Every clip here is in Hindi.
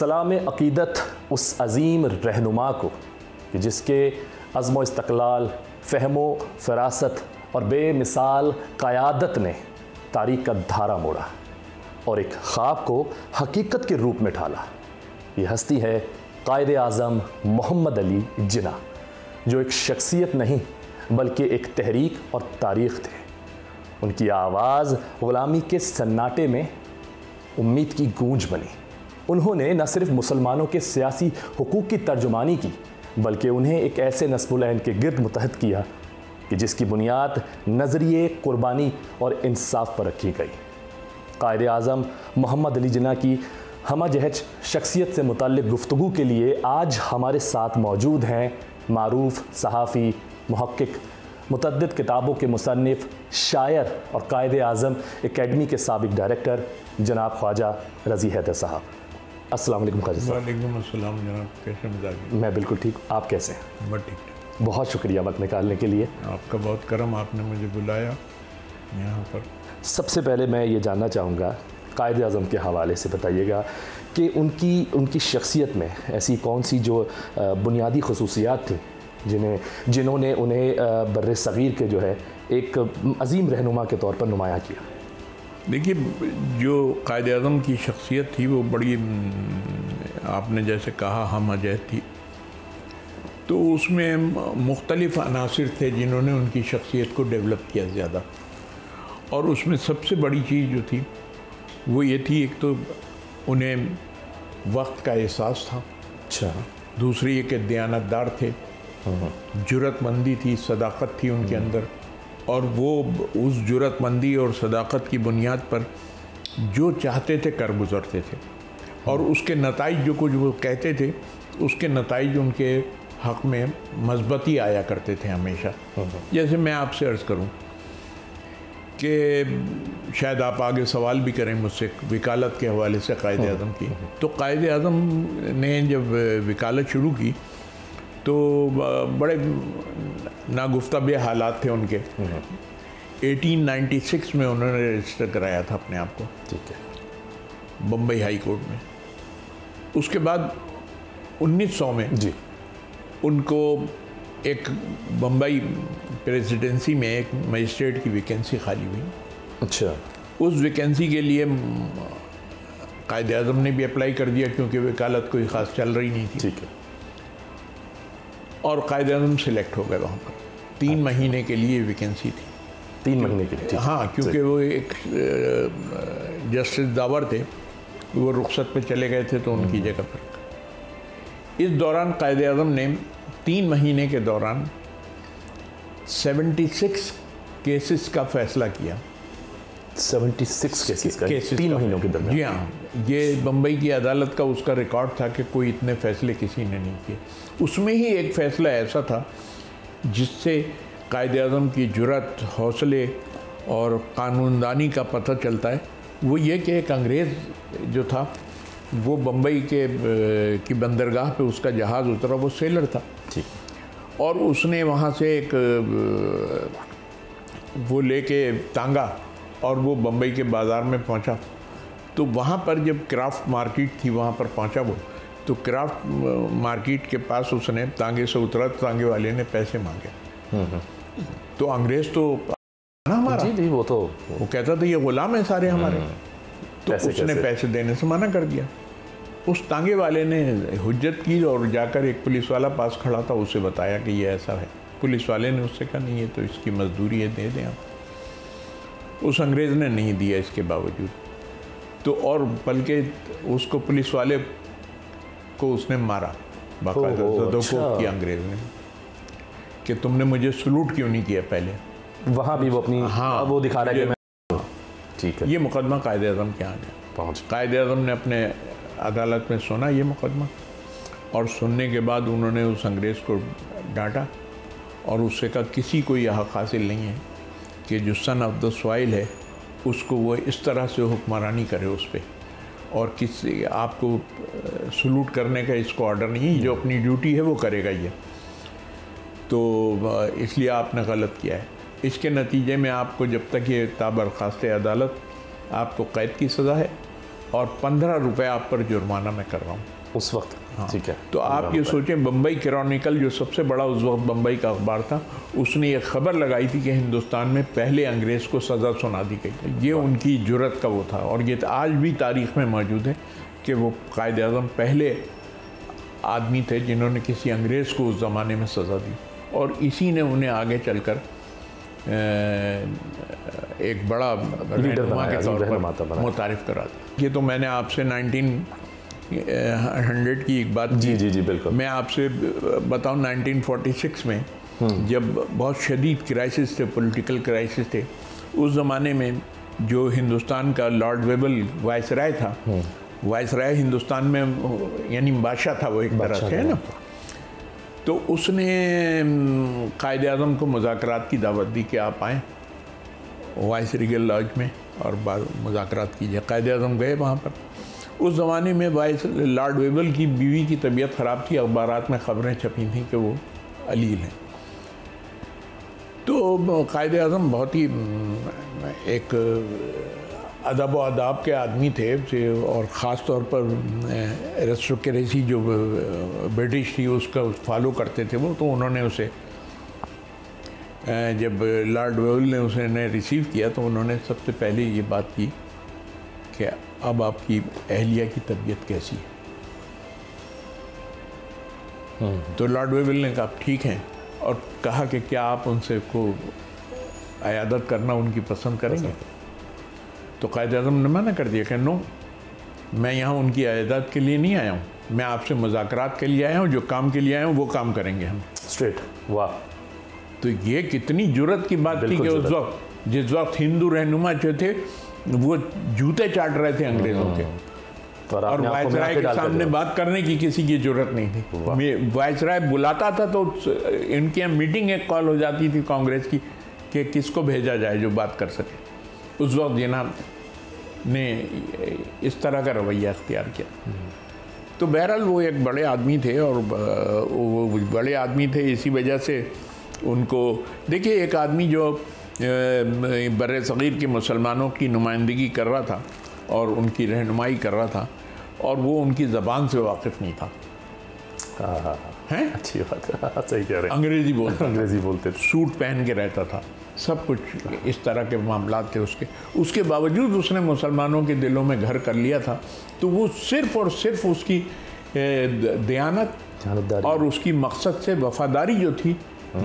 सलाम अक़ीदत उस अज़ीम रहनुमा को कि जिसके अज़्म इस्तक़लाल, फ़हमो फ़रासत और बेमिसाल क़यादत ने तारीख़ का धारा मोड़ा और एक ख़्वाब को हकीकत के रूप में ढाला। ये हस्ती है क़ायद आज़म मोहम्मद अली जिन्ना, जो एक शख्सियत नहीं बल्कि एक तहरीक और तारीख़ थे। उनकी आवाज़ ग़ुलामी के सन्नाटे में उम्मीद की गूंज बनी। उन्होंने न सिर्फ मुसलमानों के सियासी हुकूक़ की तर्जुमानी की, बल्कि उन्हें एक ऐसे नस्बुल-ऐन के गिर्द मुतहद किया कि जिसकी बुनियाद नज़रिए, कुर्बानी और इंसाफ पर रखी गई। क़ायद आज़म मोहम्मद अली जिन्ना की हमजहज शख्सियत से मुताल्लिक़ गुफ्तगू के लिए आज हमारे साथ मौजूद हैं मारूफ़ सहाफ़ी, मुहक्किक, मुतअद्दिद किताबों के मुसन्निफ़, शायर और क़ायद आज़म एकेडमी के साबिक़ डायरेक्टर जनाब ख्वाजा रज़ी हैदर साहब। अस्सलाम वालेकुम ख्वाजा साहब। वालेकुम अस्सलाम जनाब, कैसे मिजाज? मैं बिल्कुल ठीक, आप कैसे हैं? बहुत ठीक। बहुत शुक्रिया वक्त निकालने के लिए। आपका बहुत करम, आपने मुझे बुलाया यहाँ पर। सबसे पहले मैं ये जानना चाहूँगा, क़ायद आज़म के हवाले से बताइएगा कि उनकी शख्सियत में ऐसी कौन सी जो बुनियादी ख़ुसूसियात थी जिन्होंने उन्हें बर्रे सग़ीर के जो है एक अज़ीम रहनुमा के तौर पर नुमाया किया। देखिए, जो क़ायद आज़म की शख्सियत थी वो बड़ी, आपने जैसे कहा, हमजहज थी। तो उसमें मुख्तलिफ़ अनासिर थे जिन्होंने उनकी शख्सियत को डेवलप किया ज़्यादा, और उसमें सबसे बड़ी चीज़ जो थी वो ये थी, एक तो उन्हें वक्त का एहसास था। अच्छा। दूसरी ये कि दयानतदार थे, जुरतमंदी थी, सदाकत थी उनके अंदर, और वो उस जुरतमंदी और सदाकत की बुनियाद पर जो चाहते थे कर गुज़रते थे, और उसके नताइज जो कुछ वो कहते थे उसके नताइज उनके हक़ में मज़बती आया करते थे हमेशा। जैसे मैं आपसे अर्ज़ करूं कि शायद आप आगे सवाल भी करें मुझसे वकालत के हवाले से क़ायद आज़म की, तो क़ायद आज़म ने जब वकालत शुरू की तो बड़े नागुफ्ताबे हालात थे उनके। 1896 में उन्होंने रजिस्टर कराया था अपने आप को, ठीक है, बम्बई हाई कोर्ट में। उसके बाद 1900 में जी उनको एक बम्बई प्रेसिडेंसी में एक मजिस्ट्रेट की वैकेंसी खाली हुई। अच्छा। उस वैकेंसी के लिए क़ायद आज़म ने भी अप्लाई कर दिया, क्योंकि वकालत कोई ख़ास चल रही नहीं थी। ठीक है। और क़ायद आज़म सिलेक्ट हो गए वहाँ पर। 3 महीने के लिए वैकेंसी थी। 3 महीने के लिए? हाँ, क्योंकि वो एक जस्टिस दावर थे, वो रुखसत पे चले गए थे तो उनकी जगह पर। इस दौरान क़ायद आज़म ने 3 महीने के दौरान 76 केसेस का फ़ैसला किया। 76 केसेस का 3 महीनों के दरमियान? जी हाँ, ये बम्बई की अदालत का उसका रिकॉर्ड था कि कोई इतने फ़ैसले किसी ने नहीं किए। उसमें ही एक फ़ैसला ऐसा था जिससे क़ायद आज़म की जुर्रत, हौसले और कानूनदानी का पता चलता है। वो ये कि एक अंग्रेज़ जो था वो बम्बई की बंदरगाह पे उसका जहाज़ उतरा, वो सेलर था। ठीक। और उसने वहाँ से एक वो लेके तांगा और वो बम्बई के बाज़ार में पहुँचा। तो वहाँ पर जब क्राफ्ट मार्केट थी वहाँ पर पहुँचा वो, तो क्राफ्ट मार्केट के पास उसने तांगे से उतरा, तांगे वाले ने पैसे मांगे। तो अंग्रेज़ तो हमारा, जी वो तो वो कहता था ये ग़ुलाम है सारे हमारे। तो उसने पैसे देने से मना कर दिया। उस तांगे वाले ने हुज्जत की और जाकर एक पुलिस वाला पास खड़ा था, उसे बताया कि ये ऐसा है। पुलिस वाले ने उससे कहा नहीं, ये तो इसकी मजदूरी है, दे दें आप। उस अंग्रेज़ ने नहीं दिया इसके बावजूद। तो और बल्कि उसको पुलिस वाले को उसने मारा, बाकायदा ज़दोकोब किया अंग्रेज़ ने कि तुमने मुझे सलूट क्यों नहीं किया पहले। वहाँ भी वो अपनी, हाँ, वो दिखा रहा है कि मैं, ठीक है। ये मुकदमा क़ायद आज़म के यहाँ पहुँच। क़ायद आज़म ने अपने अदालत में सुना ये मुकदमा, और सुनने के बाद उन्होंने उस अंग्रेज़ को डांटा और उससे कहा किसी को यह हक़ हासिल नहीं है कि जो सन ऑफ द सॉइल है उसको वो इस तरह से हुक्मरानी करे उस पर, और किसी आपको सलूट करने का इसको ऑर्डर नहीं, जो अपनी ड्यूटी है वो करेगा ये, तो इसलिए आपने गलत किया है। इसके नतीजे में आपको जब तक ये ताबरखास्त अदालत, आपको कैद की सज़ा है और 15 रुपये आप पर जुर्माना मैं कर रहा हूँ उस वक्त। हाँ। ठीक है। तो आप ये सोचें, बम्बई क्रॉनिकल जो सबसे बड़ा उस वक्त बम्बई का अखबार था, उसने ये खबर लगाई थी कि हिंदुस्तान में पहले अंग्रेज़ को सज़ा सुना दी गई। ये उनकी जुर्रत का वो था, और ये आज भी तारीख़ में मौजूद है कि वो कायद-ए-आज़म पहले आदमी थे जिन्होंने किसी अंग्रेज़ को उस ज़माने में सज़ा दी, और इसी ने उन्हें आगे चलकर एक बड़ा रहनुमा के तौर पर मुतारिफ़ करा दिया। ये तो मैंने आपसे 1900 की एक बात जी जी जी बिल्कुल। मैं आपसे बताऊं 1946 में जब बहुत शदीद क्राइसिस थे, पॉलिटिकल क्राइसिस थे, उस ज़माने में जो हिंदुस्तान का लॉर्ड वेबल वायसराय था, वायसराय हिंदुस्तान में यानी बादशाह था वो एक तरह से, है ना, तो उसने कायद-ए-आज़म को मुज़ाकरात की दावत दी कि आप आएँ वाइस रीगल लॉज में और मुज़ाकरात कीजिए। कायद-ए-आज़म गए वहाँ पर। उस ज़माने में वाइस लॉर्ड वेबल की बीवी की तबीयत ख़राब थी, अखबारात में ख़बरें छपी थीं कि वो अलील हैं। तो कायद-ए-आज़म बहुत ही एक अदब व आदाब के आदमी थे, और ख़ास तौर पर एरिस्टोक्रेसी जो ब्रिटिश थी उसका फॉलो करते थे वो। तो उन्होंने उसे, जब लॉर्ड वेबल ने उसे रिसीव किया तो उन्होंने सबसे पहले ये बात की कि अब आपकी अहलिया की तबीयत कैसी है। तो लॉर्ड वेबल ने कहा ठीक है, और कहा कि क्या आप उनसे को अयादत करना उनकी पसंद करेंगे। तो कायद-ए-आज़म ने मना कर दिया कि नो, मैं यहाँ उनकी अयादत के लिए नहीं आया हूँ, मैं आपसे मुज़ाकरात के लिए आया हूँ, जो काम के लिए आया हूँ वो काम करेंगे हम। स्ट्रेट। वाह। तो ये कितनी जुर्रत की बात थी कि उस वक्त जिस वक्त हिंदू रहनुमा जो थे वो जूते चाट रहे थे अंग्रेज़ों के, और वायसराय के सामने बात करने की किसी की जरूरत नहीं थी। वायसराय बुलाता था तो इनके यहाँ मीटिंग एक कॉल हो जाती थी कांग्रेस की कि किसको भेजा जाए जो बात कर सके। उस वक्त जिन्ना ने इस तरह का रवैया अख्तियार किया। तो बहरहाल वो एक बड़े आदमी थे, और वो बड़े आदमी थे इसी वजह से उनको, देखिए एक आदमी जो बर्रे सग़ीर के मुसलमानों की नुमाइंदगी कर रहा था और उनकी रहनुमाई कर रहा था, और वो उनकी ज़बान से वाकिफ़ नहीं था। हैं? अच्छी बात है, सही कह रहे हैं। अंग्रेज़ी बोलते थे, सूट पहन के रहता था, सब कुछ इस तरह के मामला थे उसके बावजूद उसने मुसलमानों के दिलों में घर कर लिया था। तो वो सिर्फ़ और सिर्फ उसकी दयानत और उसकी मकसद से वफ़ादारी जो थी,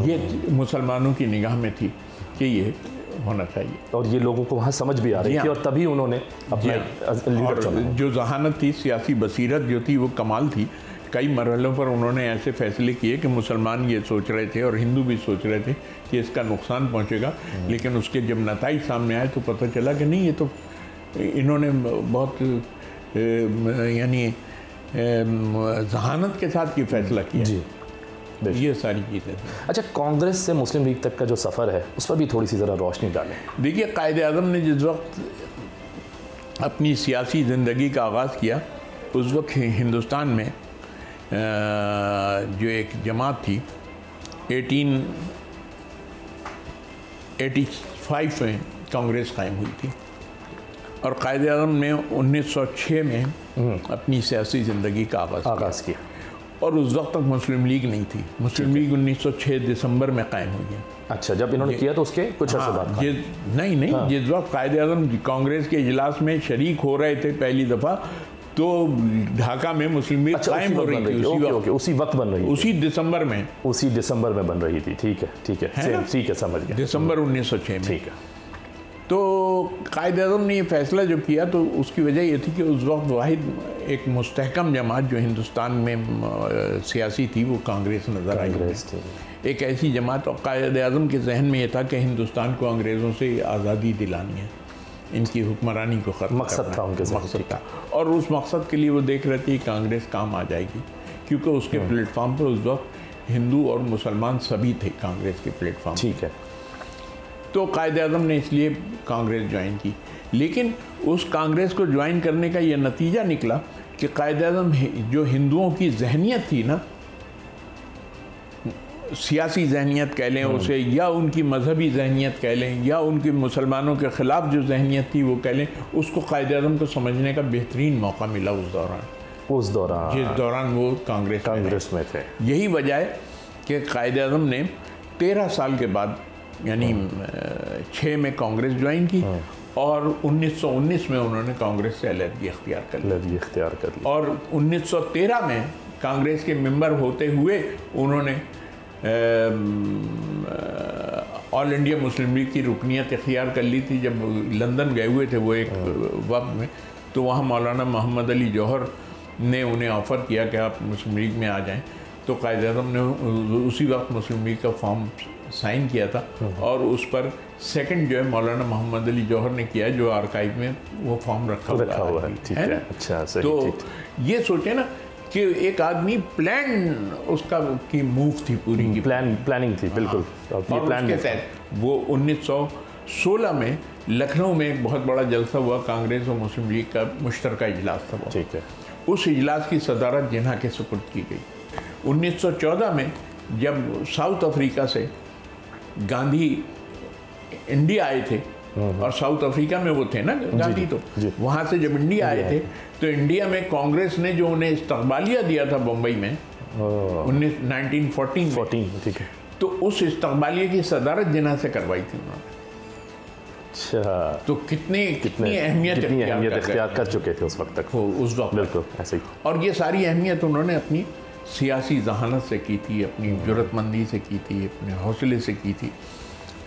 ये मुसलमानों की निगाह में थी कि ये होना चाहिए, और ये लोगों को वहाँ समझ भी आ रही थी, और तभी उन्होंने अपना लीडर चुना। जो जहानत थी, सियासी बसीरत जो थी, वो कमाल थी। कई मरहलों पर उन्होंने ऐसे फैसले किए कि मुसलमान ये सोच रहे थे और हिंदू भी सोच रहे थे कि इसका नुकसान पहुँचेगा, लेकिन उसके जब नताइज सामने आए तो पता चला कि नहीं, ये तो इन्होंने बहुत यानी जहानत के साथ ये फैसला किया। जी, ये सारी चीज़ें। अच्छा, कांग्रेस से मुस्लिम लीग तक का जो सफ़र है उस पर भी थोड़ी सी ज़रा रोशनी डालें। देखिए, कायद-ए-आज़म ने जिस वक्त अपनी सियासी ज़िंदगी का आगाज़ किया, उस वक्त हिंदुस्तान में जो एक जमात थी 1885 में कांग्रेस कायम हुई थी, और कायद-ए-आज़म ने 1906 में अपनी सियासी ज़िंदगी का आगाज़ किया, और उस वक्त तक मुस्लिम लीग नहीं थी। मुस्लिम लीग 1906 दिसंबर में कायम हुई है। अच्छा, जब इन्होंने किया तो उसके कुछ अर्से बाद? नहीं, जिस वक्त कायद-ए-आज़म कांग्रेस के इजलास में शरीक हो रहे थे पहली दफ़ा, तो ढाका में मुस्लिम लीग कायम हो रही थी। उसी वक्त बन रही थी, उसी दिसंबर में बन रही थी। ठीक है, ठीक है, समझ गया। दिसंबर 1906 में। ठीक है। तो कायद-ए-आज़म ने ये फैसला जो किया, तो उसकी वजह ये थी कि उस वक्त वाहिद एक मुस्तहकम जमात जो हिंदुस्तान में सियासी थी वो कांग्रेस नज़र आई। एक ऐसी जमात, और कायद-ए-आज़म के जहन में ये था कि हिंदुस्तान को अंग्रेज़ों से आज़ादी दिलानी है, इनकी हुक्मरानी को ख़त्म मकसद था उनके, मकसद था, और उस मकसद के लिए वो देख रहे थे कि कांग्रेस काम आ जाएगी, क्योंकि उसके प्लेटफार्म पर उस वक्त हिंदू और मुसलमान सभी थे कांग्रेस के प्लेटफार्म। ठीक है। तो कायद-ए-आज़म ने इसलिए कांग्रेस ज्वाइन की, लेकिन उस कांग्रेस को ज्वाइन करने का ये नतीजा निकला कि कायद-ए-आज़म जो हिंदुओं की जहनियत थी ना, सियासी जहनीत कह लें उसे, या उनकी मजहबी जहनीत कह लें, या उनकी मुसलमानों के ख़िलाफ़ जो जहनीत थी वो कह लें, उसको कायद-ए-आज़म को समझने का बेहतरीन मौका मिला उस दौरान जिस दौरान वो कांग्रेस में थे। यही वजह है कि कायद-ए-आज़म ने 13 साल के बाद, यानी 6 में कांग्रेस ज्वाइन की और 1919 में उन्होंने कांग्रेस से अलहदगी इख्तियार कर ली और 1913 में कांग्रेस के मेंबर होते हुए उन्होंने ऑल इंडिया मुस्लिम लीग की रुकनियत इख्तियार कर ली थी। जब लंदन गए हुए थे वो एक वक्त में, तो वहाँ मौलाना मोहम्मद अली जौहर ने उन्हें ऑफ़र किया कि आप मुस्लिम लीग में आ जाएं, तो कायद-ए-आज़म ने उसी वक्त मुस्लिम लीग का फॉर्म साइन किया था और उस पर सेकंड जो है मौलाना मोहम्मद अली जौहर ने किया, जो आर्काइव में वो फॉर्म रखा हुआ है। ठीक है, अच्छा, सही। तो ये सोचे ना कि एक आदमी प्लान उसका की मूव थी, पूरी की प्लानिंग थी, बिल्कुल। और उसके तहत वो 1916 में लखनऊ में एक बहुत बड़ा जलसा हुआ, कांग्रेस और मुस्लिम लीग का मुश्तरका इजलास था। ठीक है। उस इजलास की सदारत जिन्ना के सुपुर्द की गई। 1914 में जब साउथ अफ्रीका से गांधी इंडिया आए थे, और साउथ अफ्रीका में वो थे ना गांधी, तो वहाँ से जब इंडिया आए थे तो इंडिया में कांग्रेस ने जो उन्हें इस्तकबालिया दिया था बम्बई में 1914, ठीक है, तो उस इस्तकबालिया की सदारत जिन्ना से करवाई थी उन्होंने। अच्छा, तो कितनी अहमियत इख्तियार कर चुके थे उस वक्त तक, उस वक्त, बिल्कुल ऐसे ही। और ये सारी अहमियत उन्होंने अपनी सियासी जहानत से की थी, अपनी जुर्रतमंदी से की थी, अपने हौसले से की थी।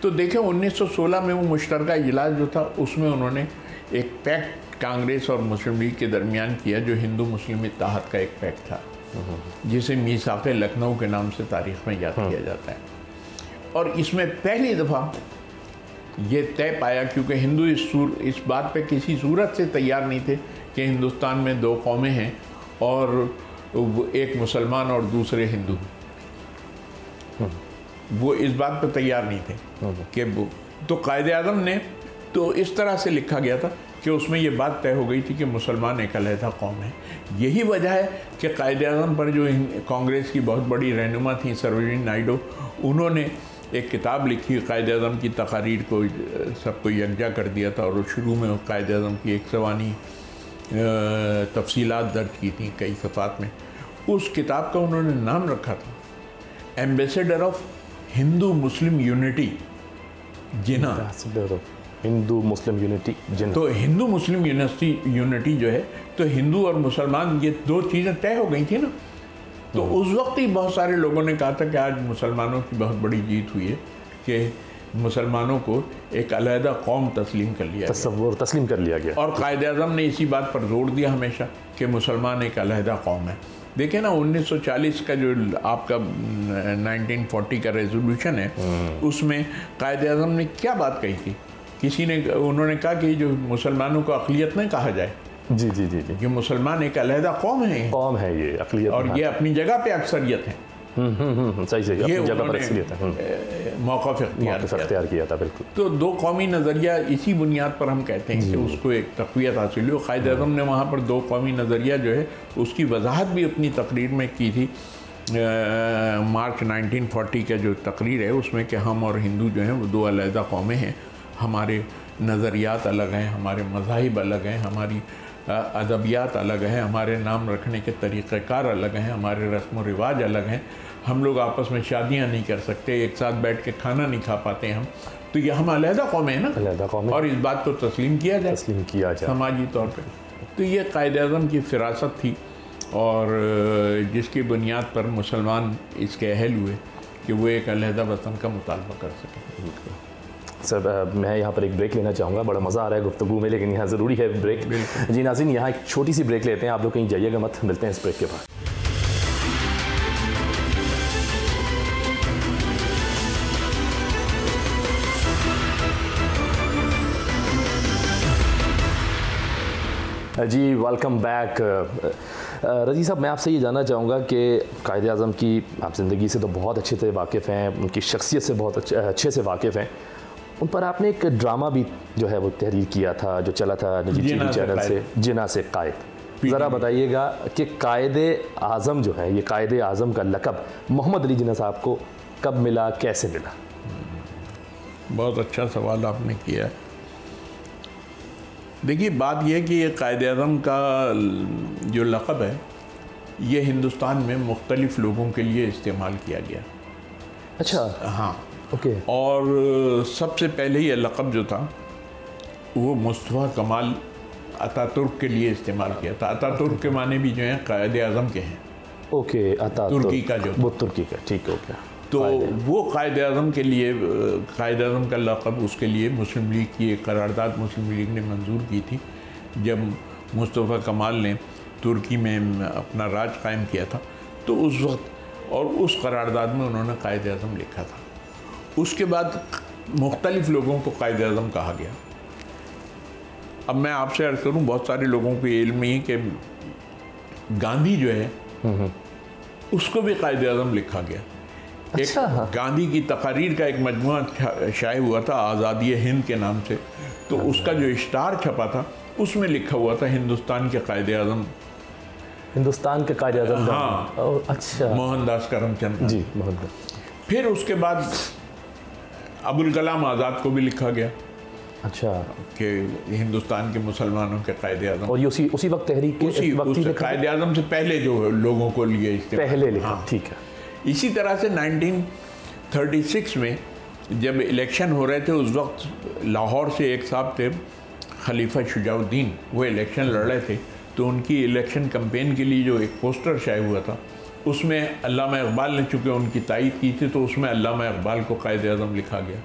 तो देखें 1916 में वो मुश्तरका इजलास जो था उसमें उन्होंने एक पैक्ट कांग्रेस और मुस्लिम लीग के दरमियान किया, जो हिंदू मुस्लिम इत्तेहाद का एक पैक्ट था, जिसे मीसाक़े लखनऊ के नाम से तारीख़ में याद किया जाता है। और इसमें पहली दफ़ा ये तय पाया, क्योंकि हिंदू इस बात पे किसी सूरत से तैयार नहीं थे कि हिंदुस्तान में 2 कौमें हैं और एक मुसलमान और दूसरे हिंदू, वो इस बात पर तैयार नहीं थे कि वो, तो कायद-ए-आज़म ने तो इस तरह से लिखा गया था कि उसमें ये बात तय हो गई थी कि मुसलमान एक अलहदा कौम है। यही वजह है कि कायद-ए-आज़म पर जो कांग्रेस की बहुत बड़ी रहनुमा थी सरोजिनी नायडू, उन्होंने एक किताब लिखी, कायद-ए-आज़म की तकारीर को सबको यकजा कर दिया था, और शुरू में कायद-ए-आज़म की एक सवानी तफसीलात दर्ज की थी कई सफ़ात में। उस किताब का उन्होंने नाम रखा था ambassador of Hindu Muslim unity Jinnah. Hindu Muslim unity Jinnah. तो हिंदू मुस्लिम यूनिटी जो है, तो हिंदू और मुसलमान ये 2 चीज़ें तय हो गई थी ना। तो उस वक्त ही बहुत सारे लोगों ने कहा था कि आज मुसलमानों की बहुत बड़ी जीत हुई है कि मुसलमानों को एक अलहदा कौम तस्लीम कर लिया गया। और कायद-ए-आज़म ने इसी बात पर जोर दिया हमेशा कि मुसलमान एक अलहदा कौम है। देखिए ना 1940 का जो आपका 1940 का रेजोल्यूशन है, उसमें कायद-ए-आज़म ने क्या बात कही थी? उन्होंने कहा कि जो मुसलमानों को अक़लियत न कहा जाए, जी जी जी जी, कि मुसलमान एक अलहदा कौम है ये अक़लियत, और ये अपनी जगह पे अक्सरियत है। सही अपनी जगह पर अक्सरियत है, मौक़िफ़ इख्तियार किया था, बिल्कुल। तो 2 कौमी नज़रिया, इसी बुनियाद पर हम कहते हैं कि उसको एक तक़वियत हासिल हुई। कायद-ए-आज़म ने वहाँ पर 2 कौमी नज़रिया जो है उसकी वजाहत भी अपनी तकरीर में की थी। मार्च 1940 का जो तकरीर है उसमें कि हम और हिंदू जो हैं वो 2 अलहदा कौमें हैं, हमारे नज़रियात अलग हैं, हमारे मज़ाहिब अलग हैं, हमारी अदबियात अलग हैं, हमारे नाम रखने के तरीक़ेकार अलग हैं, हमारे रस्म व रिवाज अलग हैं, हम लोग आपस में शादियां नहीं कर सकते, एक साथ बैठ के खाना नहीं खा पाते हम, तो ये हम अलहदा कौमें हैं ना, अलहदा कौमें, और इस बात को तस्लीम किया जाए समाजी तौर पर। तो ये कायद-ए-आज़म की फ़िरासत थी, और जिसकी बुनियाद पर मुसलमान इसके अहल हुए कि वो एक अलहदा वतन का मुतालबा कर सकें। सर मैं यहाँ पर एक ब्रेक लेना चाहूँगा, बड़ा मज़ा आ रहा है गुफ्तगू में, लेकिन यहाँ ज़रूरी है ब्रेक। जी नाज़रीन, यहाँ एक छोटी सी ब्रेक लेते हैं, आप लोग कहीं जाइएगा मत, मिलते हैं इस ब्रेक के बाद। जी वेलकम बैक। रज़ी साहब, मैं आपसे ये जानना चाहूँगा कि कायद-ए-आज़म की आप ज़िंदगी से तो बहुत अच्छे से वाकिफ़ हैं, उनकी शख्सियत से बहुत अच्छे से वाकिफ़ हैं, उन पर आपने एक ड्रामा भी जो है वो तहरीर किया था, जो चला था निजी टीवी चैनल से, जिन्ना से कायद। ज़रा बताइएगा कि कायद-ए-आज़म जो है, ये कायद-ए-आज़म का लक़ब मोहम्मद अली जिन्ना साहब को कब मिला, कैसे मिला? बहुत अच्छा सवाल आपने किया है। देखिए, बात यह है कि ये कायद-ए-आज़म का जो लक़ब है ये हिंदुस्तान में मुख्तलिफ लोगों के लिए इस्तेमाल किया गया। अच्छा, हाँ, ओके। और सबसे पहले ये लक़ब जो था वो मुस्तफ़ा कमाल अतातुर्क के लिए इस्तेमाल किया था। अतातुर्क के माने भी जो हैं कायद-ए-आज़म के हैं। ओके, अतातुर्क तुर्की का जो, वो तुर्की का, ठीक हो गया। तो वो कायद-ए-आज़म के लिए, कायद-ए-आज़म का लक़ब उसके लिए मुस्लिम लीग की एक करारदाद मुस्लिम लीग ने मंजूर की थी जब मुस्तफ़ा कमाल ने तुर्की में अपना राज कायम किया था। तो उस वक्त और उस करारदाद में उन्होंने कायद-ए-आज़म लिखा था। उसके बाद मुख्तलिफ लोगों को कायद-ए-आज़म कहा गया। अब मैं आपसे अर्ज़ करूँ, बहुत सारे लोगों को इल्म नहीं है कि गांधी जो है उसको भी कायद-ए-आज़म लिखा गया। अच्छा, एक गांधी की तकारीर का एक मजमुआ शाये हुआ था आज़ादी हिंद के नाम से, तो उसका जो इश्तार छपा था उसमें लिखा हुआ था हिंदुस्तान के कायद-ए-आज़म, हिंदुस्तान के कायद-ए-आज़म। हाँ, अच्छा, मोहनदास करमचंद जी, मोहनदास। फिर उसके बाद अबुल कलाम आज़ाद को भी लिखा गया। अच्छा, कि हिंदुस्तान के मुसलमानों के कायद-ए-आज़म, और ये उसी वक्त तहरीक के वक्त ही लिखा? कायद-ए-आज़म से पहले जो लोगों को लिए पहले लिखा, हाँ। ठीक है। इसी तरह से 1936 में जब इलेक्शन हो रहे थे, उस वक्त लाहौर से एक साहब थे खलीफा शुजाउद्दीन, वो इलेक्शन लड़ रहे थे। तो उनकी इलेक्शन कैंपेन के लिए जो एक पोस्टर शाये हुआ था उसमें अल्लामा इकबाल ने चूँकि उनकी तायीद की थी तो उसमें अल्लामा इकबाल को कायद-ए-आज़म लिखा गया।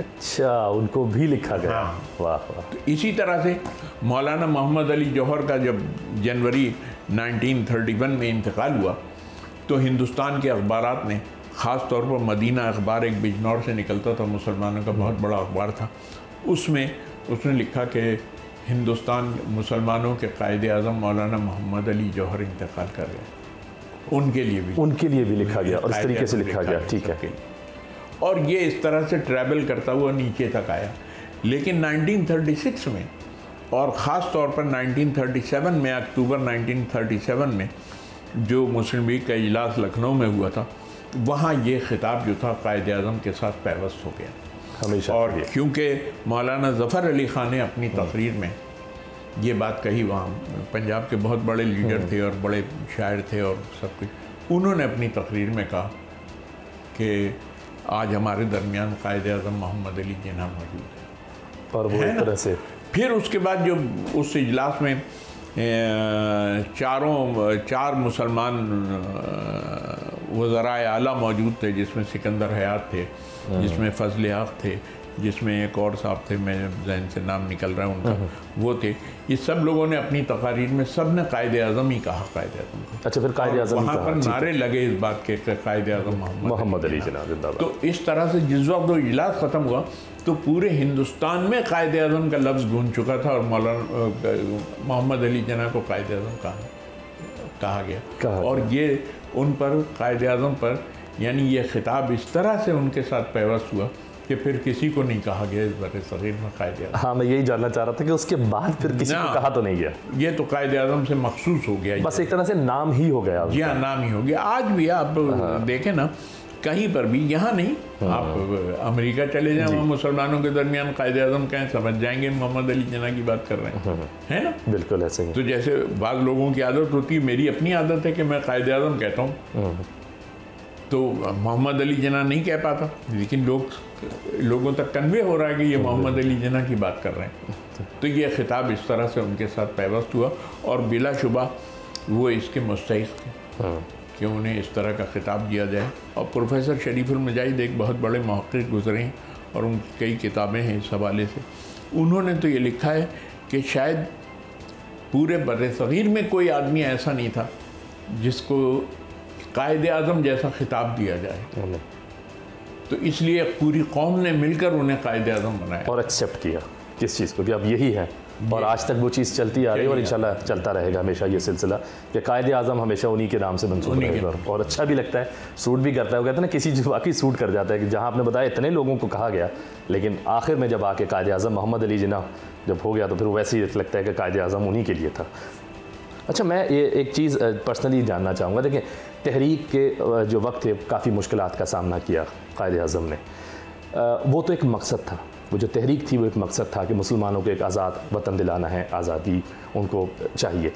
अच्छा, उनको भी लिखा गया। हाँ। वाह वाह। तो इसी तरह से मौलाना मोहम्मद अली जौहर का जब जनवरी 1931 में इंतकाल हुआ तो हिंदुस्तान के अखबारात ने, ख़ास तौर पर मदीना अखबार एक बिजनौर से निकलता था, मुसलमानों का बहुत बड़ा अखबार था, उसमें उसने लिखा कि हिंदुस्तान मुसलमानों के कायद-ए-आज़म मौलाना मोहम्मद अली जौहर इंतकाल कर गए। उनके लिए भी लिखा गया और इस तरीके से लिखा गया, ठीक है। और ये इस तरह से ट्रैवल करता हुआ नीचे तक आया। लेकिन 1936 में और ख़ास तौर पर 1937 में, अक्टूबर 1937 में जो मुस्लिम लीग का इजलास लखनऊ में हुआ था, वहाँ ये खिताब जो था कायद-ए-आज़म के साथ पैवस्त हो गया हमेशा। और क्योंकि मौलाना ज़फ़र अली ख़ान ने अपनी तकरीर में ये बात कही, वहाँ पंजाब के बहुत बड़े लीडर थे और बड़े शायर थे और सब कुछ, उन्होंने अपनी तकरीर में कहा कि आज हमारे दरमियान कायद-ए-आज़म मोहम्मद अली जिन्ना मौजूद है। और वो इस तरह से फिर उसके बाद जो उस इजलास में चार मुसलमान वज़राए आला मौजूद थे, जिसमें सिकंदर हयात थे, जिसमें फजल हक थे, जिसमें एक और साहब थे, मैं जहन से नाम निकल रहा है उनका, वो थे। ये सब लोगों ने अपनी तकारीर में सब ने कायद-ए-आज़म ही कहा, कायद-ए-आज़म को। अच्छा, फिर कायद-ए-आज़म वहाँ पर नारे लगे इस बात के कायद-ए-आज़म मोहम्मद अली जिन्ना जिंदाबाद। तो इस तरह से जिस वक्त वो इजलास ख़त्म हुआ तो पूरे हिंदुस्तान में कायद-ए-आज़म का लफ्ज़ गूंज चुका था और मौलाना मोहम्मद अली जिन्ना को कायद-ए-आज़म कहा गया। और ये उन पर, कायद-ए-आज़म पर, यानी ये खिताब इस तरह से उनके साथ पैवस्त हुआ कि फिर किसी को नहीं कहा गया इस बर-ए-सग़ीर में कायद-ए-आज़म। हाँ, मैं यही जानना चाह रहा था कि उसके बाद फिर किसी को कहा तो नहीं गया। ये तो कायद-ए-आज़म से मखसूस हो गया, बस एक तरह से नाम ही हो गया। जी हाँ, नाम ही हो गया। आज भी आप देखें ना, कहीं पर भी, यहाँ नहीं, आप अमेरिका चले जाएं, वहाँ मुसलमानों के दरमियान कायद-ए-आज़म कहें, समझ जाएंगे मोहम्मद अली जिन्ना की बात कर रहे हैं, है ना? बिल्कुल ऐसे ही। तो जैसे बाज़ लोगों की आदत होती है, मेरी अपनी आदत है कि मैं कायद-ए-आज़म कहता हूँ, तो मोहम्मद अली जिन्ना नहीं कह पाता, लेकिन लोगों तक कन्वे हो रहा है कि ये मोहम्मद अली जिन्ना की बात कर रहे हैं। तो ये खिताब इस तरह से उनके साथ पैवस्त हुआ और बिलाशुबा वो इसके मुस्तहिक़ थे कि उन्हें इस तरह का खिताब दिया जाए। और प्रोफेसर शरीफुल मुजाहिद एक बहुत बड़े मुहक़्क़िक़ गुज़रे हैं और उनकी कई किताबें हैं इस हवाले से। उन्होंने तो ये लिखा है कि शायद पूरे बर-ए-सग़ीर में कोई आदमी ऐसा नहीं था जिसको कायद-ए-आज़म जैसा खिताब दिया जाए, तो इसलिए पूरी कौम ने मिलकर उन्हें कायद-ए-आज़म बनाया और एक्सेप्ट किया किस चीज़ को कि अब यही है। और आज तक वो चीज़ चलती आ रही है और इंशाल्लाह चलता रहेगा हमेशा ये सिलसिला कि कायद-ए-आज़म हमेशा उन्हीं के नाम से मंसूब रहेगा। और अच्छा भी लगता है, सूट भी करता है। वो कहते हैं ना, किसी चीज़ वाकई सूट कर जाता है कि जहाँ आपने बताया इतने लोगों को कहा गया, लेकिन आखिर में जब आके कायद-ए-आज़म मोहम्मद अली जिन्ना जब हो गया तो फिर वैसे ही लगता है कि कायद-ए-आज़म उन्हीं के लिए था। अच्छा, मैं ये एक चीज़ पर्सनली जानना चाहूँगा। देखिए, तहरीक के जो वक्त थे काफ़ी मुश्किलात का सामना किया कायद आज़म ने। वो तो एक मकसद था, वो जो तहरीक थी वो एक मकसद था कि मुसलमानों को एक आज़ाद वतन दिलाना है, आज़ादी उनको चाहिए।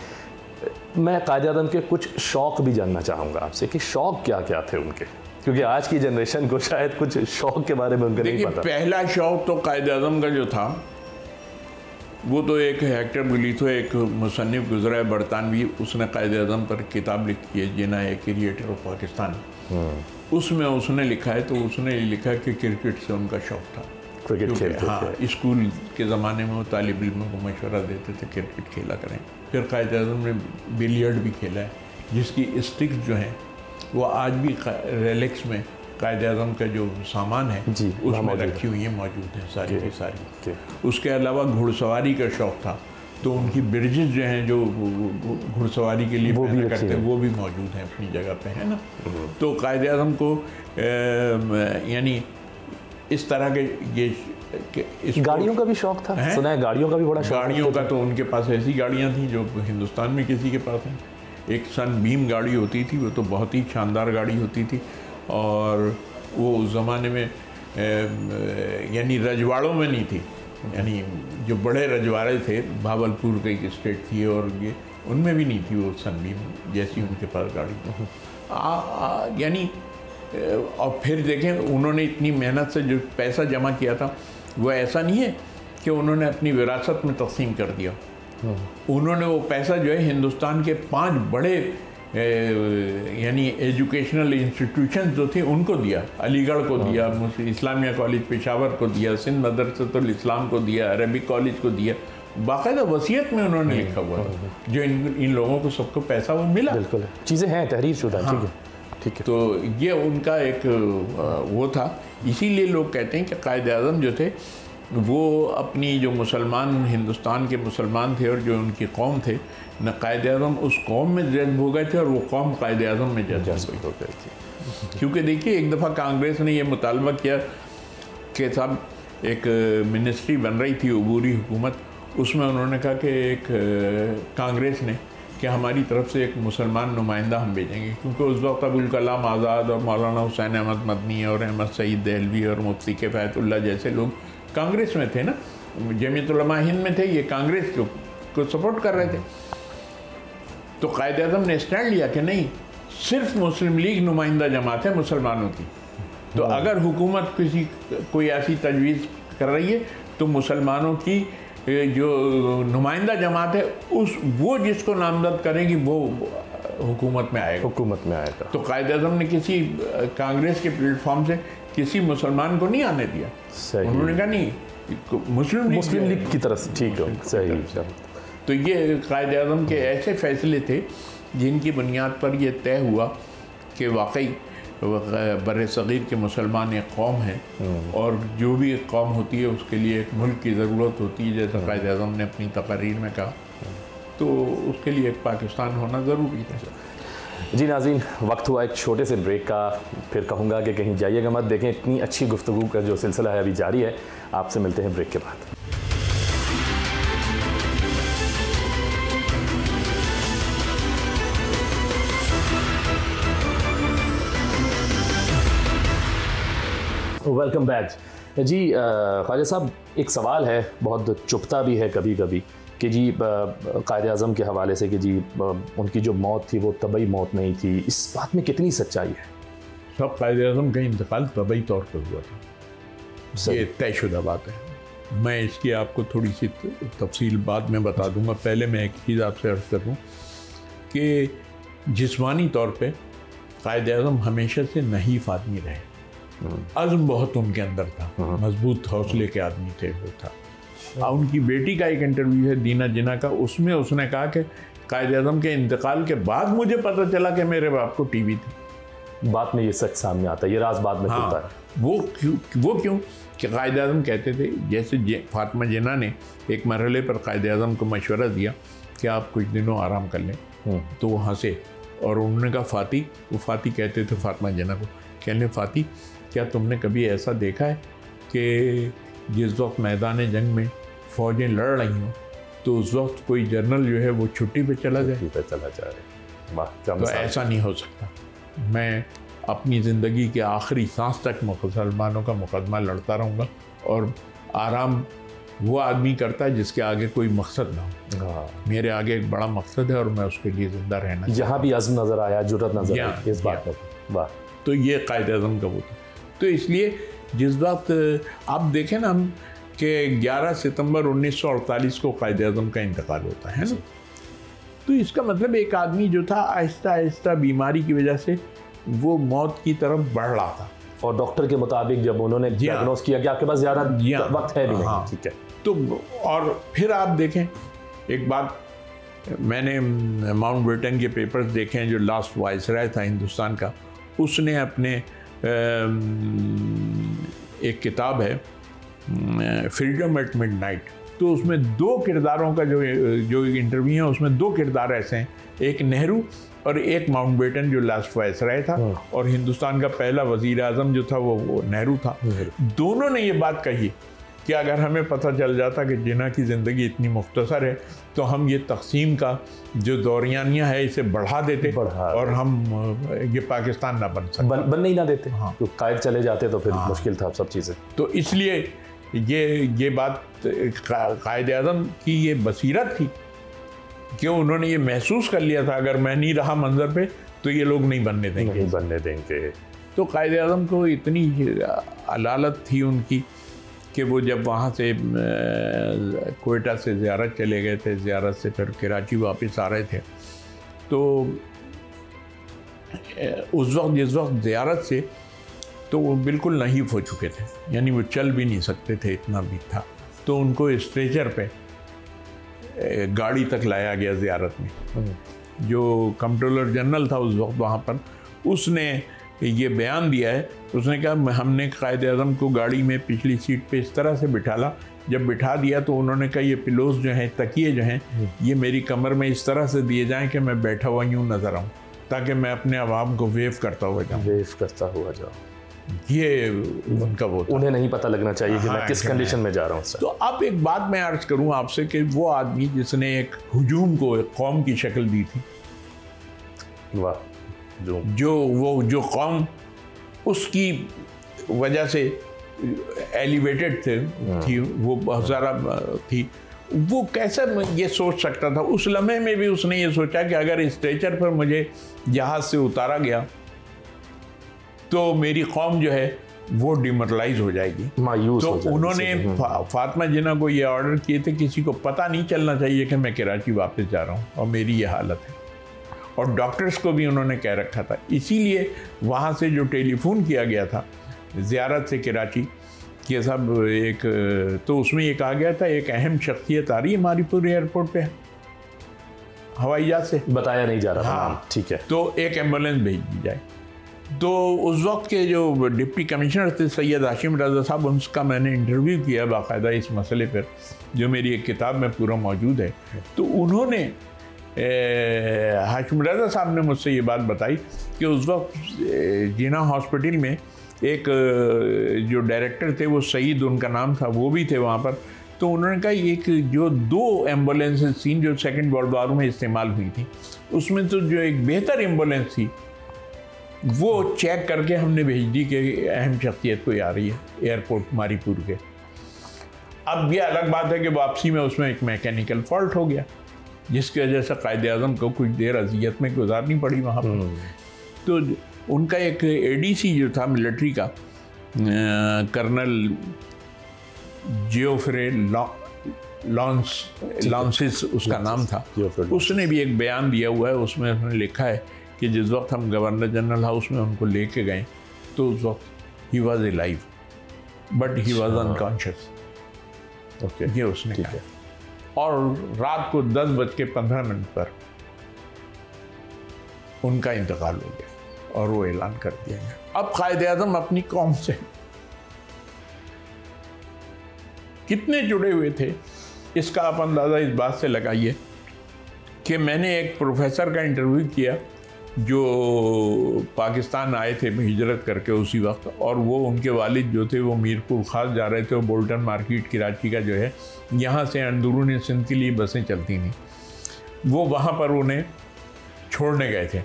मैं कायद आज़म के कुछ शौक़ भी जानना चाहूँगा आपसे कि शौक़ क्या क्या थे उनके, क्योंकि आज की जनरेशन को शायद कुछ शौक़ के बारे में उनको नहीं पता। पहला शौक़ तो कायद आज़म का जो था वो तो एक हेक्टर बुलीथो, एक मुसन्निफ़ गुज़रा है बरतानवी, उसने कायद आज़म पर किताब लिखी है, जिना है क्रिएटर ऑफ पाकिस्तान। उसमें उसने लिखा है, तो उसने लिखा कि क्रिकेट से उनका शौक़ था, क्रिकेट खेलते हाँ, स्कूल के ज़माने में वो तालिब इल्मों को मशवरा देते थे क्रिकेट खेला करें। फिर कायद आज़म ने बिलियर्ड भी खेला है, जिसकी स्टिक्स जो हैं वो आज भी रेलेक्स में कायद आज़म का जो सामान है उसमें रखी हुई है, मौजूद है सारी की सारी। उसके अलावा घुड़सवारी का शौक़ था, तो उनकी ब्रिजेस जो हैं जो घुड़सवारी के लिए पहना करते हैं वो भी मौजूद हैं अपनी जगह पे, है ना। तो कायद आज़म को यानी इस तरह के गाड़ियों का भी शौक़ था, सुना है गाड़ियों का भी बड़ा शौक़। गाड़ियों का तो उनके पास ऐसी गाड़ियाँ थी जो हिंदुस्तान में किसी के पास हैं। एक सनबीम गाड़ी होती थी, वो तो बहुत ही शानदार गाड़ी होती थी, और वो उस ज़माने में यानी रजवाड़ों में नहीं थी, यानी जो बड़े रजवाड़े थे, भावलपुर का एक स्टेट थी और ये उनमें भी नहीं थी वो सनबीम जैसी उनके पास गाड़ी। यानी और फिर देखें उन्होंने इतनी मेहनत से जो पैसा जमा किया था वो ऐसा नहीं है कि उन्होंने अपनी विरासत में तकसीम कर दिया। उन्होंने वो पैसा जो है हिंदुस्तान के 5 बड़े यानी एजुकेशनल इंस्टीट्यूशन जो थे उनको दिया। अलीगढ़ को दिया, इस्लामिया कॉलेज पेशावर को दिया, सिंध मदरसतुल इस्लाम को दिया, अरबिक कॉलेज को दिया। बाकायदा वसीयत में उन्होंने लिखा हुआ है जो इन लोगों को सबको पैसा वो मिला। बिल्कुल चीज़ें हैं तहरीर शुदा। ठीक है, ठीक है। तो ये उनका एक वो था, इसीलिए लोग कहते हैं कि कायद आज़म जो थे वो अपनी जो मुसलमान हिंदुस्तान के मुसलमान थे और जो उनकी कौम थे न, कायद आज़म उस कौम में जज्ब हो गए थे और वो कौम कायद आज़म में जज्ब हो गई थी। क्योंकि देखिए एक दफ़ा कांग्रेस ने ये मुतालबा किया कि साहब एक मिनिस्ट्री बन रही थी अबूरी हुकूमत, उसमें उन्होंने कहा कि एक कांग्रेस ने कि हमारी तरफ से एक मुसलमान नुमाइंदा हम भेजेंगे, क्योंकि उस वक्त अबुल कलाम आज़ाद और मौलाना हुसैन अहमद मदनी और अहमद सईद दहलवी और मुफ्ती किफ़ायतुल्लाह जैसे लोग कांग्रेस में थे ना, जमीयत उलमा हिंद में थे, ये कांग्रेस को सपोर्ट कर रहे थे। तो कायद आज़म ने स्टैंड लिया कि नहीं, सिर्फ मुस्लिम लीग नुमाइंदा जमात है मुसलमानों की, तो अगर हुकूमत कोई ऐसी तजवीज़ कर रही है तो मुसलमानों की जो नुमाइंदा जमात है वो जिसको नामजद करेगी वो हुकूमत में आएगा। तो कायद आज़म ने किसी कांग्रेस के प्लेटफॉर्म से किसी मुसलमान को नहीं आने दिया। उन्होंने कहा नहीं, मुस्लिम लीग की तरफ से। ठीक है, सही। तो ये कायद आज़म के ऐसे फैसले थे जिनकी बुनियाद पर यह तय हुआ कि वाकई बर-ए-सग़ीर के मुसलमान एक कौम है और जो भी एक कौम होती है उसके लिए एक मुल्क की ज़रूरत होती है, जैसा कायद आज़म ने अपनी तक़रीर में कहा, तो उसके लिए एक पाकिस्तान होना ज़रूरी था। जी नाज़रीन, वक्त हुआ एक छोटे से ब्रेक का। फिर कहूँगा कि कहीं जाइएगा मत, देखें इतनी अच्छी गुफ्तगू का जो सिलसिला है अभी जारी है। आपसे मिलते हैं ब्रेक के बाद। वेलकम बैक जी। ख्वाजा साहब, एक सवाल है, बहुत चुभता भी है कभी कभी कि जी कायद आज़म के हवाले से कि जी उनकी जो मौत थी वो तबई मौत नहीं थी, इस बात में कितनी सच्चाई है? सब कायद आज़म का इंतकाल तबई तौर पर हुआ था, ये तयशुदा बात है। मैं इसकी आपको थोड़ी सी तफसील बाद में बता दूंगा। पहले मैं एक चीज़ आपसे अर्ज़ कर दूँ कि जिस्मानी तौर पर कायद आज़म हमेशा से नहीफ आदमी रहे, अज़्म बहुत उनके अंदर था, मजबूत हौसले के आदमी थे वो था। उनकी बेटी का एक इंटरव्यू है दीना जिना का, उसमें उसने कहा कि कायद आज़म के इंतकाल के बाद मुझे पता चला कि मेरे बाप को टीवी थी। बात में ये सच सामने आता है, ये राज बाद में खुलता है। वो क्यों कि कायद आज़म कहते थे, जैसे फातिमा जिन्ना ने एक मरहले पर कायद आज़म को मशवरा दिया कि आप कुछ दिनों आराम कर लें, तो वो हंसे और उन्होंने कहा वो फाती कहते थे फातिमा जिन्ना को, कहने फाती क्या तुमने कभी ऐसा देखा है कि जिस वक्त मैदान जंग में फ़ौजें लड़ रही हों तो उस वक्त कोई जनरल जो है वो छुट्टी पे चला जाए। तो ऐसा नहीं हो सकता। मैं अपनी ज़िंदगी के आखिरी सांस तक मुसलमानों का मुकदमा लड़ता रहूँगा, और आराम वो आदमी करता है जिसके आगे कोई मकसद ना हो। मेरे आगे एक बड़ा मकसद है और मैं उसके लिए ज़िंदा रहना। यहाँ भी अज़्म नज़र आया, जुर्रत नज़र आई इस बात में। वाह। तो ये कायद-ए-आज़म का वो था। तो इसलिए जिस वक्त आप देखें ना हम कि 11 सितंबर 1948 को कायद-ए-आज़म का इंतकाल होता है ना, तो इसका मतलब एक आदमी जो था आहिस्ता आहिस्ता बीमारी की वजह से वो मौत की तरफ बढ़ रहा था। और डॉक्टर के मुताबिक जब उन्होंने डायग्नोस किया कि आपके पास ज़्यादा वक्त है भी नहीं, ठीक है, तो और फिर आप देखें एक बात, मैंने माउंटबेटन के पेपर्स देखे हैं, जो लास्ट वाइसराय था हिंदुस्तान का, उसने अपने एक किताब है फ्रीडम एट मिडनाइट, तो उसमें 2 किरदारों का जो इंटरव्यू है उसमें 2 किरदार ऐसे हैं, एक नेहरू और एक माउंटबेटन जो लास्ट वाइसराय था, और हिंदुस्तान का पहला वजीर आज़म जो था वो नेहरू था। दोनों ने ये बात कही कि अगर हमें पता चल जाता कि जिन्ना की ज़िंदगी इतनी मुख्तसर है तो हम ये तकसीम का जो दौरियानिया है इसे बढ़ा देते और हम ये पाकिस्तान ना बन सकते, बनने ही ना देते। हाँ, तो कायद चले जाते तो फिर मुश्किल था सब चीज़ें। तो इसलिए ये बात कायद-ए-आज़म की ये बसीरत थी कि उन्होंने ये महसूस कर लिया था अगर मैं नहीं रहा मंजर पे तो ये लोग नहीं बनने देंगे। तो कायद-ए-आज़म को इतनी अलालत थी उनकी कि वो जब वहाँ से कोयटा से ज़ियारत चले गए थे, ज़ियारत से फिर कराची वापस आ रहे थे, तो उस वक्त जिस वक्त ज़ियारत से तो वो बिल्कुल नहीफ हो चुके थे, यानी वो चल भी नहीं सकते थे, इतना भी था। तो उनको स्ट्रेचर पे गाड़ी तक लाया गया ज़ियारत में। जो कंट्रोलर जनरल था उस वक्त वहाँ पर, उसने ये बयान दिया है, उसने कहा हमने कायद-ए-आज़म को गाड़ी में पिछली सीट पे इस तरह से बिठाला, जब बिठा दिया तो उन्होंने कहा ये पिलोस जो हैं, तकिए जो हैं, ये मेरी कमर में इस तरह से दिए जाएं कि मैं बैठा हुआ यूँ नज़र आऊँ, ताकि मैं अपने आवाम को वेव करता हुआ जाऊँ। ये उनका वो था। उन्हें नहीं पता लगना चाहिए कि मैं किस कंडीशन में जा रहा हूँ। तो अब एक बात मैं अर्ज करूँ आपसे कि वो आदमी जिसने एक हुजूम को एक कौम की शक्ल दी थी, वाह, जो कौम उसकी वजह से एलिवेटेड थी, वो बहुत ज़्यादा थी, वो कैसे ये सोच सकता था? उस लम्हे में भी उसने ये सोचा कि अगर स्ट्रेचर पर मुझे जहाज़ से उतारा गया तो मेरी कौम जो है वो डिमोरलाइज हो जाएगी, मायूस हो जाएगी। उन्होंने फातिमा जिन्ना को ये ऑर्डर किए थे किसी को पता नहीं चलना चाहिए कि मैं कराची वापस जा रहा हूँ और मेरी ये हालत है, और डॉक्टर्स को भी उन्होंने कह रखा था। इसीलिए वहाँ से जो टेलीफोन किया गया था ज़ियारत से कराची कि साहब एक, तो उसमें ये कहा गया था एक अहम शख्सियत आ रही है मारीपुर एयरपोर्ट पे हवाई जहाज से, बताया नहीं जा रहा। हाँ, ठीक है, तो एक एम्बुलेंस भेज दी जाए। तो उस वक्त के जो डिप्टी कमिश्नर थे सैयद हाशिम रज़ा साहब, उनका मैंने इंटरव्यू किया बाकायदा इस मसले पर, जो मेरी एक किताब में पूरा मौजूद है। तो उन्होंने हाशिम रज़ा साहब ने मुझसे ये बात बताई कि उस वक्त जिन्ना हॉस्पिटल में एक जो डायरेक्टर थे वो सईद उनका नाम था, वो भी थे वहाँ पर। तो उन्होंने कहा एक जो 2 एम्बुलेंसेस थी जो सेकेंड वर्ल्ड वॉर में इस्तेमाल हुई थी, उसमें तो जो एक बेहतर एम्बुलेंस थी वो चेक करके हमने भेज दी कि अहम शख्सियत कोई आ रही है एयरपोर्ट मारीपुर के। अब ये अलग बात है कि वापसी में उसमें एक मैकेनिकल फॉल्ट हो गया, जिसकी वजह से कायद-ए-आज़म को कुछ देर अजियत में गुजारनी पड़ी वहाँ पर। तो उनका एक एडीसी जो था मिलिट्री का, कर्नल जियोफ्रे लॉन्सिस उसका नाम था, उसने भी एक बयान दिया हुआ है, उसमें उसने लिखा है कि जिस वक्त हम गवर्नर जनरल हाउस में उनको लेके गए तो उस वक्त he was alive but he was unconscious. Okay, ये उसने कहा। और रात को 10:15 पर उनका इंतकाल हो गया और वो ऐलान कर दिया गया। अब कायद-ए-आज़म अपनी कौम से कितने जुड़े हुए थे इसका आप अंदाज़ा इस बात से लगाइए कि मैंने एक प्रोफेसर का इंटरव्यू किया जो पाकिस्तान आए थे हिजरत करके उसी वक्त, और वो उनके वालिद जो थे वो मीरपुर ख़ास जा रहे थे, वो बोल्टन मार्केट कराची का जो है, यहाँ से अंदरूनी सिंध के लिए बसें चलती थी, वो वहाँ पर उन्हें छोड़ने गए थे।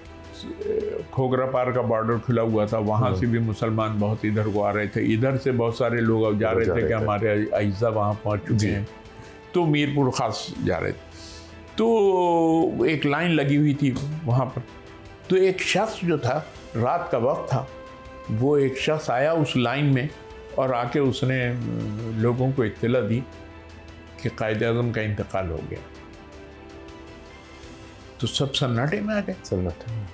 खोगरा पार का बॉर्डर खुला हुआ था, वहाँ से भी मुसलमान बहुत इधर को आ रहे थे, इधर से बहुत सारे लोग अब जा रहे थे कि हमारे अजीज़ा वहाँ पहुँच चुके हैं, तो मीरपुर ख़ास जा रहे थे। तो एक लाइन लगी हुई थी वहाँ पर, तो एक शख्स जो था, रात का वक्त था, वो एक शख्स आया उस लाइन में और आके उसने लोगों को इत्तला दी कि कायद आज़म का इंतकाल हो गया। तो सब सन्नाटे में आ गए, सन्नाटे में।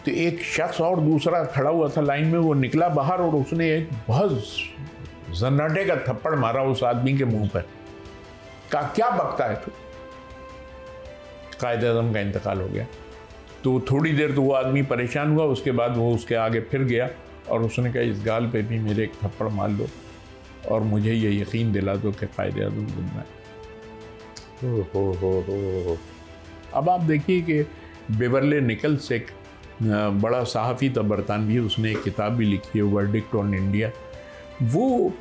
तो एक शख्स और दूसरा खड़ा हुआ था लाइन में, वो निकला बाहर और उसने एक बहुत सन्नाटे का थप्पड़ मारा उस आदमी के मुंह पर। कहा क्या बकता है तू, कायद आज़म का इंतकाल हो गया। तो थोड़ी देर तो वो आदमी परेशान हुआ, उसके बाद वो उसके आगे फिर गया और उसने कहा इस गाल पे भी मेरे एक थप्पड़ मार लो और मुझे ये यकीन दिला दो कि कायद आज़म जिंदा है। अब आप देखिए कि बेवरले निकल्स एक बड़ा सहाफ़ी था बरतानवी, उसने एक किताब भी लिखी है वर्डिक्ट ऑन इंडिया। वो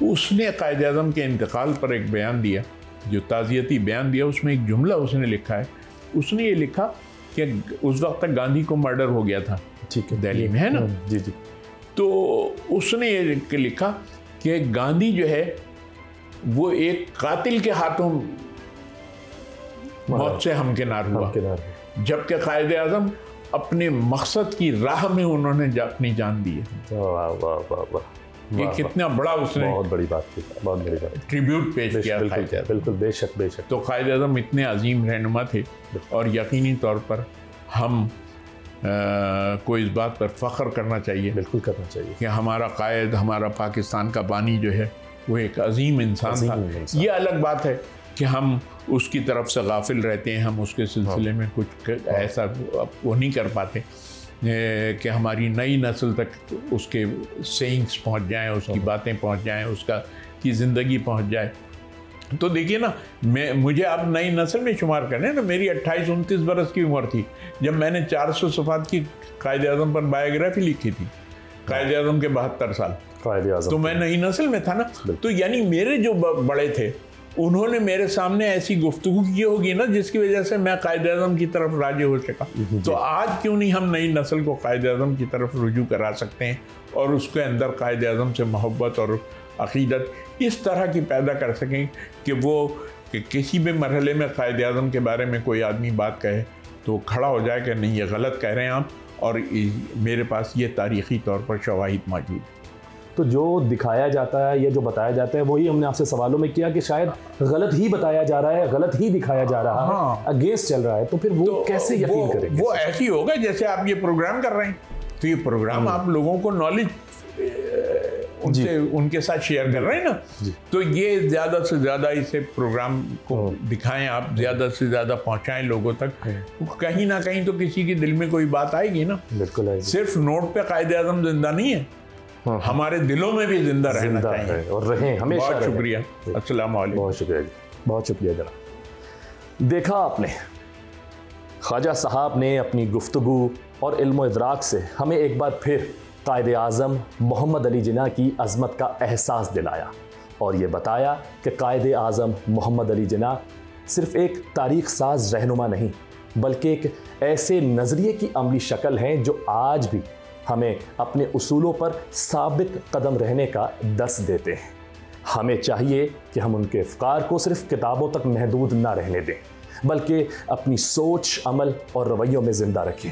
उसने कायद आज़म के इंतकाल पर एक बयान दिया, जो ताज़ियती बयान दिया, उसमें एक जुमला उसने लिखा है। उसने ये लिखा कि उस वक्त तक गांधी को मर्डर हो गया था, ठीक है, दिल्ली में, है ना? जी जी। तो उसने ये लिखा कि गांधी जो है वो एक कातिल के हाथों मौत से हमकिनार हुआ, जबकि कायद आज़म अपने मकसद की राह में उन्होंने अपनी जान दी है। वाह वाह वाह वाह, ये कितना बड़ा उसने बहुत बड़ी बात की, बहुत बड़ी बात, ट्रिब्यूट पेश किया। बिल्कुल, बेशक बेशक। तो कायद आज़म इतने अजीम रहनुमा थे और यकीनी तौर पर हम को इस बात पर फ़ख्र करना चाहिए, बिल्कुल करना चाहिए, कि हमारा कायद, हमारा पाकिस्तान का बानी जो है वो एक अजीम इंसान था। ये अलग बात है कि हम उसकी तरफ से गाफिल रहते हैं, हम उसके सिलसिले में कुछ ऐसा वो नहीं कर पाते कि हमारी नई नस्ल तक उसके सेइंग्स पहुंच जाएं, उसकी बातें पहुंच जाएं, उसका की ज़िंदगी पहुंच जाए। तो देखिए ना, मुझे आप नई नस्ल में शुमार करें ना, मेरी 28-29 बरस की उम्र थी जब मैंने 400 सफ़ात की कायद आज़म पर बायोग्राफी लिखी थी। कायद आज़म के 72 साल, तो मैं नई नस्ल में था ना। तो यानी मेरे जो बड़े थे उन्होंने मेरे सामने ऐसी गुफ्तगू की होगी ना, जिसकी वजह से मैं कायद आज़म की तरफ राजी हो सका। तो आज क्यों नहीं हम नई नस्ल को कायद आज़म की तरफ रुजू करा सकते हैं और उसके अंदर कायद आज़म से मोहब्बत और अक़ीदत इस तरह की पैदा कर सकें कि वो किसी भी मरहले में कायद आज़म के बारे में कोई आदमी बात कहे तो खड़ा हो जाए कि नहीं, ये गलत कह रहे हैं आप, और मेरे पास ये तारीख़ी तौर पर शवाहिद मौजूद। तो जो दिखाया जाता है या जो बताया जाता है वही हमने आपसे सवालों में किया कि शायद गलत ही बताया जा रहा है, गलत ही दिखाया जा रहा है, अगेंस्ट चल रहा है, तो फिर वो तो कैसे यकीन करेंगे? वो ऐसे ही होगा जैसे आप ये प्रोग्राम कर रहे हैं, तो ये प्रोग्राम आप लोगों को नॉलेज उनसे उनके साथ शेयर कर रहे हैं ना, तो ये ज़्यादा से ज़्यादा इसे प्रोग्राम को दिखाएं, आप ज़्यादा से ज़्यादा पहुंचाएं लोगों तक, कहीं ना कहीं तो किसी के दिल में कोई बात आएगी ना। बिल्कुल, सिर्फ नोट पे कायद आज़म जिंदा नहीं है, हमारे दिलों में भी जिंदा रहना चाहिए और रहें हमेशा। बहुत शुक्रिया, अस्सलाम वालेकुम। बहुत शुक्रिया जी, बहुत शुक्रिया जनाब। देखा आपने, ख्वाजा साहब ने अपनी गुफ्तगू और इल्म इदराक से हमें एक बार फिर कायद आज़म मोहम्मद अली जिन्ना की अज़मत का एहसास दिलाया और ये बताया कि कायद आज़म मोहम्मद अली जिन्ना सिर्फ़ एक तारीख़ साज रहनुमा नहीं, बल्कि एक ऐसे नज़रिए की अमली शक्ल हैं जो आज भी हमें अपने उसूलों पर साबित कदम रहने का दर्स देते हैं। हमें चाहिए कि हम उनके अफ़कार को सिर्फ़ किताबों तक महदूद ना रहने दें, बल्कि अपनी सोच, अमल और रवैयों में ज़िंदा रखें।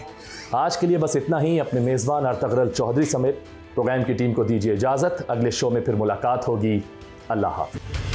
आज के लिए बस इतना ही। अपने मेज़बान अर्तगरल चौधरी समेत प्रोग्राम की टीम को दीजिए इजाज़त। अगले शो में फिर मुलाकात होगी। अल्लाह हाफ़िज़।